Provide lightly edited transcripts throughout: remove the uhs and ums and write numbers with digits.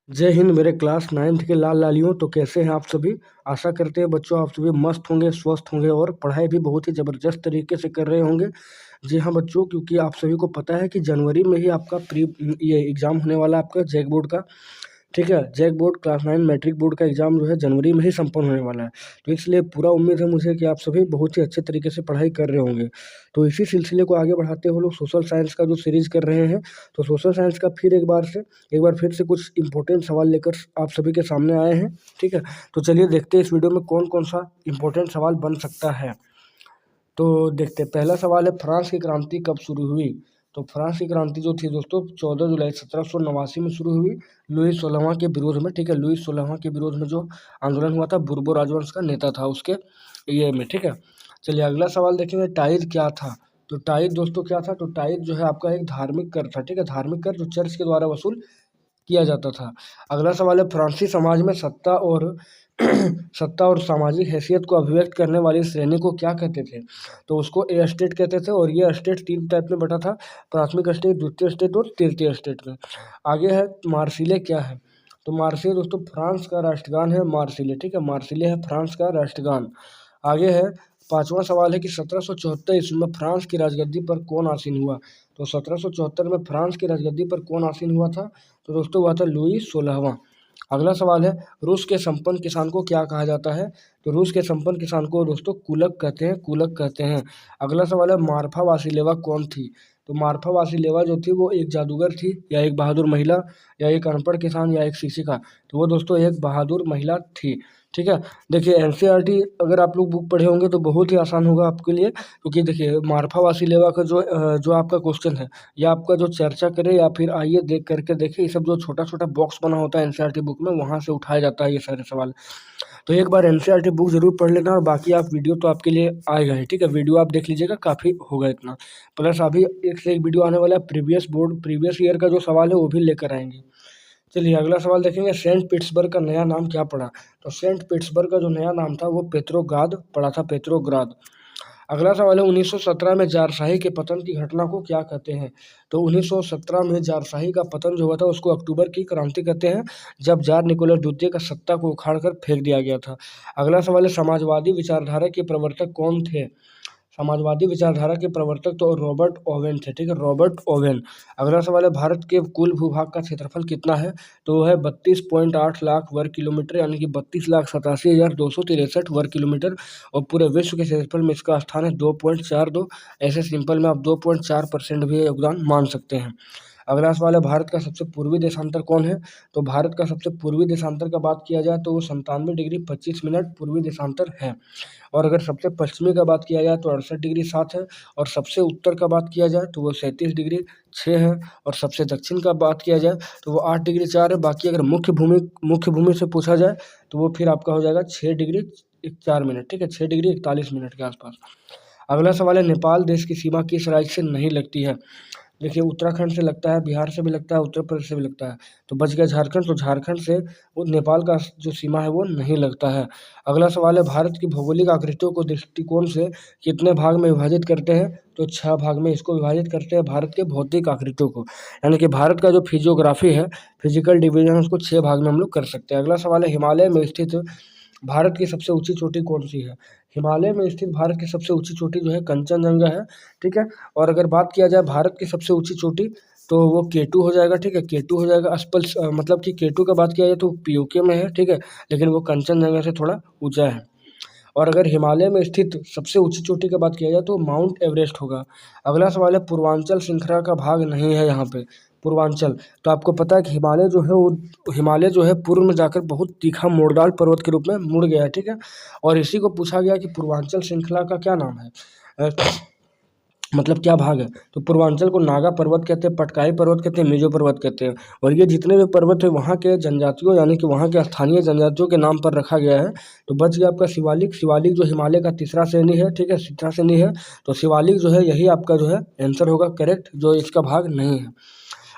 जय हिंद मेरे class 9th के लाल लालियों। तो कैसे हैं आप सभी। आशा करते हैं बच्चों आप सभी मस्त होंगे, स्वस्थ होंगे और पढ़ाई भी बहुत ही ज़बरदस्त तरीके से कर रहे होंगे। जी हाँ बच्चों, क्योंकि आप सभी को पता है कि जनवरी में ही आपका ये एग्ज़ाम होने वाला है आपका जैक बोर्ड का। ठीक है, JAC board class 9 matric board का एग्ज़ाम जो है जनवरी में ही संपन्न होने वाला है। तो इसलिए पूरा उम्मीद है मुझे कि आप सभी बहुत ही अच्छे तरीके से पढ़ाई कर रहे होंगे। तो इसी सिलसिले को आगे बढ़ाते हुए लोग सोशल साइंस का जो सीरीज़ कर रहे हैं, तो सोशल साइंस का फिर एक बार फिर से कुछ इंपॉर्टेंट सवाल लेकर आप सभी के सामने आए हैं। ठीक है, तो चलिए देखते हैं इस वीडियो में कौन कौन सा इंपॉर्टेंट सवाल बन सकता है। तो देखते हैं, पहला सवाल है फ्रांस की क्रांति कब शुरू हुई। तो फ्रांस की क्रांति जो थी दोस्तों 14 जुलाई 1789 में शुरू हुई लुईस 16वां के विरोध में। ठीक है, लुईस 16वां के विरोध में जो आंदोलन हुआ था, बुर्बो राजवंश का नेता था उसके ये में। ठीक है, चलिए अगला सवाल देखेंगे, टाइज क्या था। तो टाइज दोस्तों क्या था। तो टाइज जो है आपका एक धार्मिक कर था। ठीक है, धार्मिक कर जो चर्च के द्वारा वसूल किया जाता था। अगला सवाल है फ्रांसीसी समाज में सत्ता और सत्ता और सामाजिक हैसियत को अभिव्यक्त करने वाली श्रेणी को क्या कहते थे। तो उसको ए स्टेट कहते थे और ये स्टेट 3 टाइप में बटा था, प्राथमिक स्टेट, द्वितीय स्टेट और तृतीय स्टेट में। आगे है मार्सिले क्या है। तो मार्सिले दोस्तों फ्रांस का राष्ट्रगान है मार्सिले। ठीक है, मार्सिले है फ्रांस का राष्ट्रगान। आगे है पांचवा सवाल है कि 1774 ईस्वी में फ्रांस की राजगद्दी पर कौन आसीन हुआ। तो 1774 में फ्रांस की राजगद्दी पर कौन आसीन हुआ था। तो दोस्तों वह था लुई 16वां। अगला सवाल है रूस के संपन्न किसान को क्या कहा जाता है। तो रूस के संपन्न किसान को दोस्तों कुलक कहते हैं, कुलक कहते हैं। अगला सवाल है मार्फा वासिलेवा कौन थी। तो मार्फा वासिलेवा जो थी वो एक जादूगर थी या एक बहादुर महिला या एक अनपढ़ किसान या एक शिक्षिका। तो वो दोस्तों एक बहादुर महिला थी। ठीक है, देखिए एनसीईआरटी अगर आप लोग बुक पढ़े होंगे तो बहुत ही आसान होगा आपके लिए, क्योंकि देखिए मार्फा वासिलेवा का जो आपका क्वेश्चन है या आपका जो चर्चा करे या फिर आइए देख करके देखिए, ये सब जो छोटा छोटा बॉक्स बना होता है एनसीईआरटी बुक में वहाँ से उठाया जाता है ये सारे सवाल। तो एक बार एनसीईआरटी बुक जरूर पढ़ लेना और बाकी आप वीडियो तो आपके लिए आएगा ही। ठीक है, वीडियो आप देख लीजिएगा, काफ़ी होगा इतना। प्लस अभी एक से एक वीडियो आने वाला है, प्रीवियस ईयर का जो सवाल है वो भी लेकर आएंगे। चलिए अगला सवाल देखेंगे, सेंट पीटर्सबर्ग का नया नाम क्या पड़ा। तो सेंट पीटर्सबर्ग का जो नया नाम था वो पेट्रोग्राद पड़ा था, पेट्रोग्राद। अगला सवाल है 1917 में जारशाही के पतन की घटना को क्या कहते हैं। तो 1917 में जारशाही का पतन जो हुआ था उसको अक्टूबर की क्रांति कहते हैं, जब जार निकोलस द्वितीय का सत्ता को उखाड़कर फेंक दिया गया था। अगला सवाल है समाजवादी विचारधारा के प्रवर्तक कौन थे। समाजवादी विचारधारा के प्रवर्तक तो रॉबर्ट ओवेन थे। ठीक है, रॉबर्ट ओवेन। अगला सवाल है भारत के कुल भूभाग का क्षेत्रफल कितना है। तो वह है 32.8 लाख वर्ग किलोमीटर, यानी कि 32,87,263 वर्ग किलोमीटर। और पूरे विश्व के क्षेत्रफल में इसका स्थान है 2.42। ऐसे सिंपल में आप 2.4% भी योगदान मान सकते हैं। अगला सवाल है भारत का सबसे पूर्वी देशांतर कौन है। तो भारत का सबसे पूर्वी देशांतर का बात किया जाए तो वो 97 डिग्री 25 मिनट पूर्वी देशांतर है। और अगर सबसे पश्चिमी का बात किया जाए तो 68 डिग्री 7 है। और सबसे उत्तर का बात किया जाए तो वो 37 डिग्री 6 है। और सबसे दक्षिण का बात किया जाए तो वो 8 डिग्री 4 है। बाकी अगर मुख्य भूमि से पूछा जाए तो वो फिर आपका हो जाएगा 6 डिग्री 4 मिनट। ठीक है, 6 डिग्री 41 मिनट के आसपास। अगला सवाल है नेपाल देश की सीमा किस राज्य से नहीं लगती है। देखिए उत्तराखंड से लगता है, बिहार से भी लगता है, उत्तर प्रदेश से भी लगता है। तो बच गया झारखंड, तो झारखंड से वो नेपाल का जो सीमा है वो नहीं लगता है। अगला सवाल है भारत की भौगोलिक आकृतियों को दृष्टिकोण से कितने भाग में विभाजित करते हैं। तो 6 भाग में इसको विभाजित करते हैं भारत के भौतिक आकृतियों को, यानी कि भारत का जो फिजियोग्राफी है, फिजिकल डिवीजन है, उसको 6 भाग में हम लोग कर सकते हैं। अगला सवाल है हिमालय में स्थित भारत की सबसे ऊंची चोटी कौन सी है। हिमालय में स्थित भारत की सबसे ऊंची चोटी जो है कंचनजंगा है। ठीक है, और अगर बात किया जाए भारत की सबसे ऊंची चोटी तो वो केटू हो जाएगा। ठीक है, केटू हो जाएगा। मतलब कि केटू का बात किया जाए तो पीओके में है। ठीक है, लेकिन वो कंचनजंगा से थोड़ा ऊंचा है। और अगर हिमालय में स्थित सबसे ऊंची चोटी की बात किया जाए तो माउंट एवरेस्ट होगा। अगला सवाल है पूर्वांचल श्रृंखला का भाग नहीं है यहाँ पे, पूर्वांचल। तो आपको पता है कि हिमालय जो है पूर्व में जाकर बहुत तीखा मोड़दार पर्वत के रूप में मुड़ गया है। ठीक है, और इसी को पूछा गया कि पूर्वांचल श्रृंखला का क्या नाम है, मतलब क्या भाग है। तो पूर्वांचल को नागा पर्वत कहते हैं, पटकाई पर्वत कहते हैं, मिजो पर्वत कहते हैं। और ये जितने भी पर्वत है वहाँ के जनजातियों यानी कि वहाँ के स्थानीय जनजातियों के नाम पर रखा गया है। तो बच गया आपका शिवालिक। शिवालिक जो हिमालय का तीसरा श्रेणी है। ठीक है, तीसरा श्रेणी है। तो शिवालिक जो है यही आपका जो है आंसर होगा करेक्ट, जो इसका भाग नहीं है।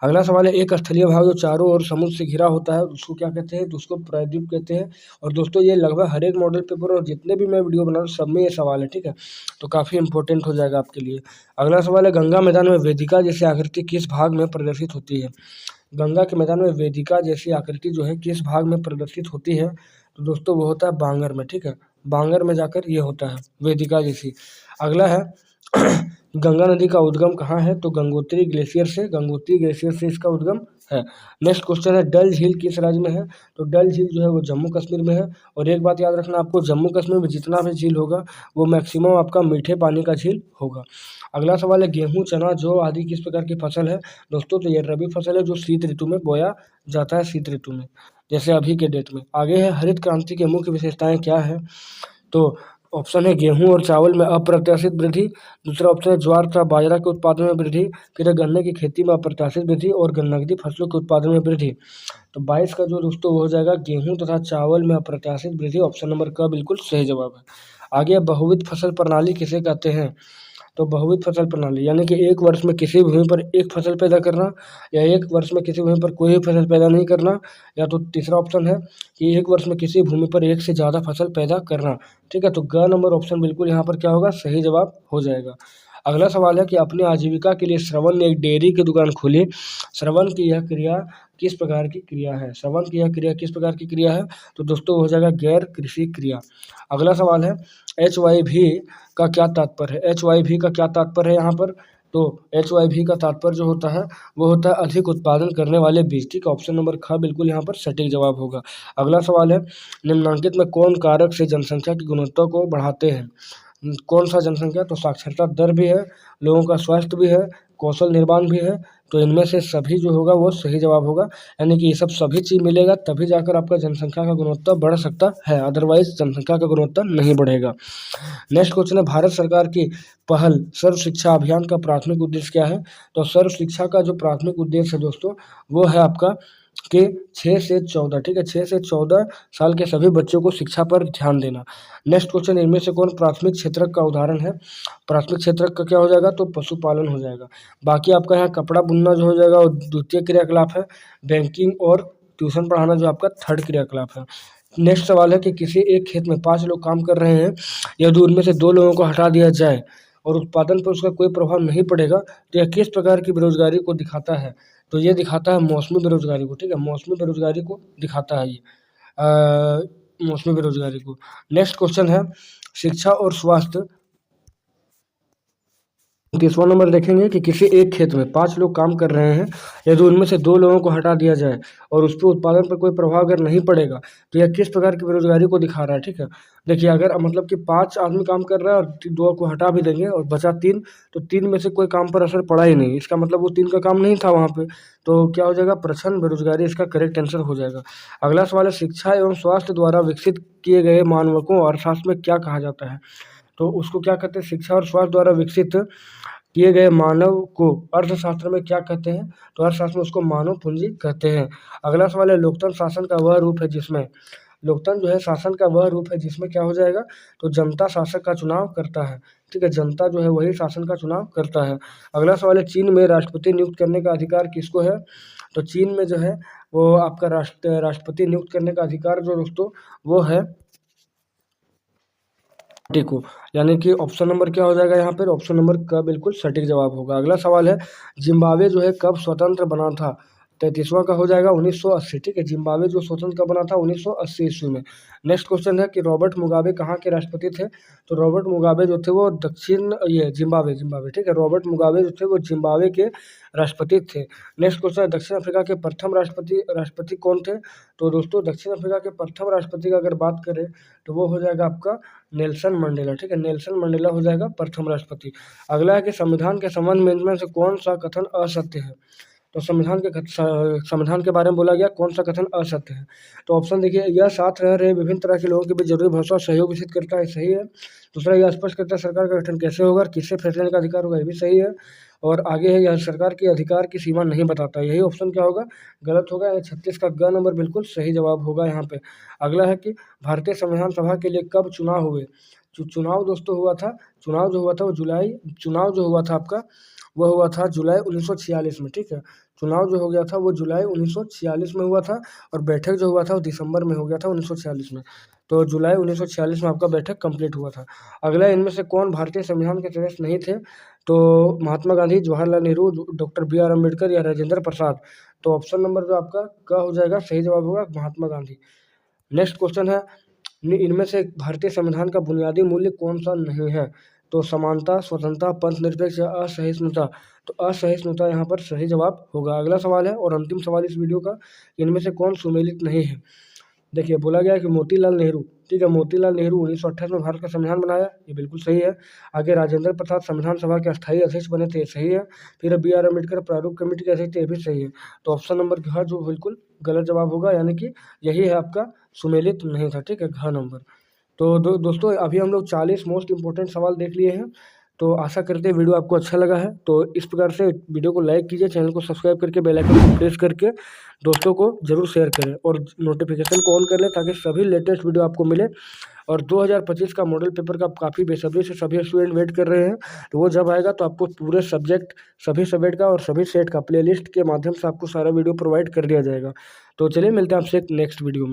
अगला सवाल है एक स्थलीय भाग जो चारों ओर समुद्र से घिरा होता है उसको क्या कहते हैं। तो उसको प्रायद्वीप कहते हैं। और दोस्तों ये लगभग हर एक मॉडल पेपर और जितने भी मैं वीडियो बना रहा हूँ सब में ये सवाल है। ठीक है, तो काफ़ी इंपॉर्टेंट हो जाएगा आपके लिए। अगला सवाल है गंगा मैदान में वेदिका जैसी आकृति किस भाग में प्रदर्शित होती है। गंगा के मैदान में वेदिका जैसी आकृति जो है किस भाग में प्रदर्शित होती है? तो दोस्तों वो होता है बांगर में, ठीक है। बांगर में जाकर ये होता है वेदिका जैसी। अगला है गंगा नदी का उद्गम कहाँ है? तो गंगोत्री ग्लेशियर से इसका उद्गम है। नेक्स्ट क्वेश्चन है डल झील किस राज्य में है? तो डल झील जो है वो जम्मू कश्मीर में है। और एक बात याद रखना आपको, जम्मू कश्मीर में जितना भी झील होगा वो मैक्सिमम आपका मीठे पानी का झील होगा। अगला सवाल है गेहूँ, चना, जौ आदि किस प्रकार की फसल है? दोस्तों तो ये रबी फसल है जो शीत ऋतु में बोया जाता है, शीत ऋतु में, जैसे अभी के डेट में। आगे है हरित क्रांति की मुख्य विशेषताएं क्या है? तो ऑप्शन है गेहूं और चावल में अप्रत्याशित वृद्धि, दूसरा ऑप्शन है ज्वार तथा बाजरा के उत्पादन में वृद्धि, फिर है गन्ने की खेती में अप्रत्याशित वृद्धि और नकदी फसलों के उत्पादन में वृद्धि। तो 22 का जो दोस्तों वो हो जाएगा गेहूं तथा चावल में अप्रत्याशित वृद्धि, ऑप्शन नंबर का बिल्कुल सही जवाब है। आगे बहुविध फसल प्रणाली किसे कहते हैं? तो बहुविध फसल प्रणाली यानी कि एक वर्ष में किसी भूमि पर एक फसल पैदा करना, या एक वर्ष में किसी भूमि पर कोई फसल पैदा नहीं करना, या तो तीसरा ऑप्शन है कि एक वर्ष में किसी भूमि पर एक से ज़्यादा फसल पैदा करना। ठीक है, तो ग नंबर ऑप्शन बिल्कुल यहाँ पर क्या होगा, सही जवाब हो जाएगा। अगला सवाल है कि अपनी आजीविका के लिए श्रवण ने एक डेयरी की दुकान खोली। श्रवण की यह क्रिया किस प्रकार की क्रिया है? श्रवण की यह क्रिया किस प्रकार की क्रिया है? तो दोस्तों हो जाएगा गैर कृषि क्रिया। अगला सवाल है HYV का क्या तात्पर्य है? HYV का क्या तात्पर्य है यहाँ पर? तो HYV का तात्पर्य जो होता है वो होता है अधिक उत्पादन करने वाले बीज। ठीक है, ऑप्शन नंबर ख बिल्कुल यहाँ पर सटीक जवाब होगा। अगला सवाल है निम्नलिखित में कौन कारक से जनसंख्या की गुणवत्ता को बढ़ाते हैं? कौन सा जनसंख्या? तो साक्षरता दर भी है, लोगों का स्वास्थ्य भी है, कौशल निर्माण भी है। तो इनमें से सभी जो होगा वो सही जवाब होगा, यानी कि ये सब सभी चीज़ मिलेगा तभी जाकर आपका जनसंख्या का गुणवत्ता बढ़ सकता है, अदरवाइज जनसंख्या का गुणवत्ता नहीं बढ़ेगा। नेक्स्ट क्वेश्चन है भारत सरकार की पहल सर्व शिक्षा अभियान का प्राथमिक उद्देश्य क्या है? तो सर्व शिक्षा का जो प्राथमिक उद्देश्य है दोस्तों वो है आपका कि 6 से 14, ठीक है, 6 से 14 साल के सभी बच्चों को शिक्षा पर ध्यान देना। नेक्स्ट क्वेश्चन इनमें से कौन प्राथमिक क्षेत्रक का उदाहरण है? प्राथमिक क्षेत्रक का क्या हो जाएगा? तो पशुपालन हो जाएगा। बाकी आपका यहाँ कपड़ा बुनना जो हो जाएगा वो द्वितीय क्रियाकलाप है, बैंकिंग और ट्यूशन पढ़ाना जो आपका थर्ड क्रियाकलाप है। नेक्स्ट सवाल है कि किसी एक खेत में 5 लोग काम कर रहे हैं, यदि उनमें से 2 लोगों को हटा दिया जाए और उत्पादन पर उसका कोई प्रभाव नहीं पड़ेगा तो यह किस प्रकार की बेरोजगारी को दिखाता है? तो ये दिखाता है मौसमी बेरोजगारी को। ठीक है, मौसमी बेरोजगारी को दिखाता है ये मौसमी बेरोजगारी को। नेक्स्ट क्वेश्चन है शिक्षा और स्वास्थ्य। 30वां नंबर देखेंगे कि किसी एक खेत में 5 लोग काम कर रहे हैं, यदि उनमें से 2 लोगों को हटा दिया जाए और उस पे उत्पादन पर कोई प्रभाव अगर नहीं पड़ेगा तो यह किस प्रकार की बेरोजगारी को दिखा रहा है? ठीक है, देखिए अगर मतलब कि 5 आदमी काम कर रहा है और 2 को हटा भी देंगे और बचा 3, तो 3 में से कोई काम पर असर पड़ा ही नहीं, इसका मतलब वो 3 का काम नहीं था वहाँ पे, तो क्या हो जाएगा, प्रच्छन्न बेरोजगारी इसका करेक्ट आंसर हो जाएगा। अगला सवाल है शिक्षा एवं स्वास्थ्य द्वारा विकसित किए गए मानकों को अर्थशास्त्र में क्या कहा जाता है? तो उसको क्या कहते हैं, शिक्षा और स्वास्थ्य द्वारा विकसित किए गए मानव को अर्थशास्त्र में क्या कहते हैं? तो अर्थशास्त्र में उसको मानव पूंजी कहते हैं। अगला सवाल है लोकतंत्र शासन का वह रूप है जिसमें, लोकतंत्र जो है शासन का वह रूप है जिसमें क्या हो जाएगा, तो जनता शासक का चुनाव करता है। ठीक है, जनता जो है वही शासन का चुनाव करता है। अगला सवाल है चीन में राष्ट्रपति नियुक्त करने का अधिकार किसको है? तो चीन में जो है वो आपका राष्ट्रपति नियुक्त करने का अधिकार जो दोस्तों वो है को, यानी कि ऑप्शन नंबर क्या हो जाएगा यहाँ पर, ऑप्शन नंबर का बिल्कुल सटीक जवाब होगा। अगला सवाल है जिम्बाब्वे जो है कब स्वतंत्र बना था? 33वां का हो जाएगा 1980। ठीक है, जिम्बाब्वे जो स्वतंत्र कब बना था? 1980 ईस्वी में। नेक्स्ट क्वेश्चन है कि रॉबर्ट मुगाबे कहाँ के राष्ट्रपति थे? तो रॉबर्ट मुगाबे जो थे वो जिम्बाब्वे, ठीक है, रॉबर्ट मुगाबे जो थे वो जिम्बाब्वे के राष्ट्रपति थे। नेक्स्ट क्वेश्चन है दक्षिण अफ्रीका के प्रथम राष्ट्रपति कौन थे? तो दोस्तों दक्षिण अफ्रीका के प्रथम राष्ट्रपति की अगर बात करें तो वो हो जाएगा आपका नेल्सन मंडेला। ठीक है, नेल्सन मंडेला हो जाएगा प्रथम राष्ट्रपति। अगला है कि संविधान के संबंध में इनमें से कौन सा कथन असत्य है? तो संविधान के बारे में बोला गया कौन सा कथन असत्य है? तो ऑप्शन देखिए, यह साथ रह रहे विभिन्न तरह के लोगों के बीच जरूरी भरोसा और सहयोग विकसित करता है, सही है। दूसरा, यह स्पष्ट करता है सरकार का गठन कैसे होगा और किससे फैसले लेने का अधिकार होगा, ये भी सही है। और आगे है यह सरकार के अधिकार की सीमा नहीं बताता, यही ऑप्शन क्या होगा, गलत होगा। 36 का ग नंबर बिल्कुल सही जवाब होगा यहाँ पे। अगला है कि भारतीय संविधान सभा के लिए कब चुनाव हुए? चुनाव दोस्तों हुआ था, चुनाव जो हुआ था आपका वो हुआ था जुलाई 1946 में। ठीक है, चुनाव जो हो गया था वो जुलाई 1946 में हुआ था और बैठक जो हुआ था वो दिसंबर में हो गया था 1946 में। तो जुलाई 1946 में आपका बैठक कंप्लीट हुआ था। अगला, इनमें से कौन भारतीय संविधान के सदस्य नहीं थे? तो Mahatma Gandhi, Jawaharlal Nehru, doctor B R Ambedkar या राजेंद्र प्रसाद। तो ऑप्शन नंबर जो आपका क हो जाएगा, सही जवाब होगा महात्मा गांधी। नेक्स्ट क्वेश्चन है, इनमें से भारतीय संविधान का बुनियादी मूल्य कौन सा नहीं है? तो समानता, स्वतंत्रता, पंथ निरपेक्ष या असहिष्णुता। तो असहिष्णुता यहाँ पर सही जवाब होगा। अगला सवाल है और अंतिम सवाल इस वीडियो का, इनमें से कौन सुमेलित नहीं है? देखिए, बोला गया है कि मोतीलाल नेहरू, ठीक है, मोतीलाल नेहरू 1928 में भारत का संविधान बनाया, ये बिल्कुल सही है। आगे राजेंद्र प्रसाद संविधान सभा के अस्थायी अध्यक्ष बने थे, सही है। फिर बी आर अम्बेडकर प्रारूप कमेटी के अध्यक्ष थे, ये भी सही है। तो ऑप्शन नंबर घ जो बिल्कुल गलत जवाब होगा, यानी कि यही है आपका सुमेलित नहीं था, ठीक है, घ नंबर। तो दोस्तों, अभी हम लोग 40 मोस्ट इंपॉर्टेंट सवाल देख लिए हैं। तो आशा करते हैं वीडियो आपको अच्छा लगा है। तो इस प्रकार से वीडियो को लाइक कीजिए, चैनल को सब्सक्राइब करके बेल आइकन को प्रेस करके दोस्तों को जरूर शेयर करें और नोटिफिकेशन को ऑन कर लें ताकि सभी लेटेस्ट वीडियो आपको मिले। और 2025 का मॉडल पेपर का काफ़ी बेसब्री से सभी स्टूडेंट वेट कर रहे हैं, तो वो जब आएगा तो आपको पूरे सब्जेक्ट, सभी सब्जेक्ट का और सभी सेट का प्लेलिस्ट के माध्यम से आपको सारा वीडियो प्रोवाइड कर दिया जाएगा। तो चलिए, मिलते हैं आपसे एक नेक्स्ट वीडियो में।